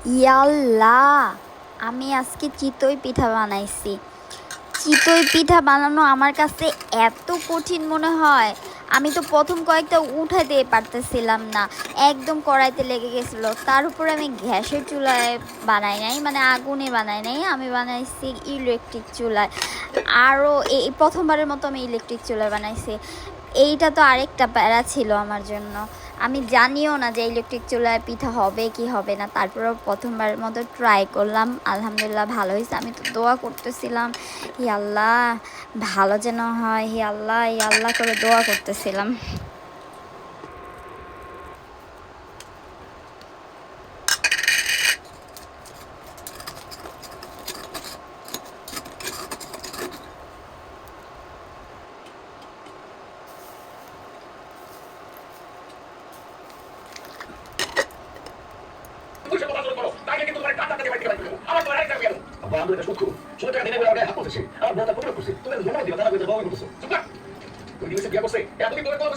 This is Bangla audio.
ইয়াল্লা, আমি আজকে চিতই পিঠা বানাইছি। চিতই পিঠা বানানো আমার কাছে এত কঠিন মনে হয়। আমি তো প্রথম কয়েকটা উঠাতে পারতেছিলাম না, একদম কড়াইতে লেগে গেছিল। তার উপরে আমি গ্যাসের চুলায় বানাই নাই, মানে আগুনে বানাই নাই, আমি বানাইছি ইলেকট্রিক চুলায়। আরও এই প্রথমবারের মতো আমি ইলেকট্রিক চুলায় বানাইছি। এইটা তো আরেকটা প্যারা ছিল আমার জন্য। আমি জানিও না যে ইলেকট্রিক চুলায় পিঠা হবে কি হবে না, তারপরেও প্রথমবারের মতো ট্রাই করলাম, আলহামদুলিল্লাহ ভালো হয়েছে। আমি তো দোয়া করতেছিলাম, হি আল্লাহ ভালো যেন হয়, হি আল্লাহ হি আল্লাহ করে দোয়া করতেছিলাম। পুলিশের কথা যদি করো তাকে কিন্তু তোমার টাকা থেকে বাইরে বাইরে দেবো। আমার তো আরেকটা গেল আব্বা আমি এটা শুনছো 100 টাকা দিলে বলে আমাকে হাত করতেছে আমার বউটা প্রবলেম করছে তুমি মনে দিও তারা কইতে বাবা করতেছো চুপ কর তুমি দিছে বিয়া করছে এত কি করে তোমার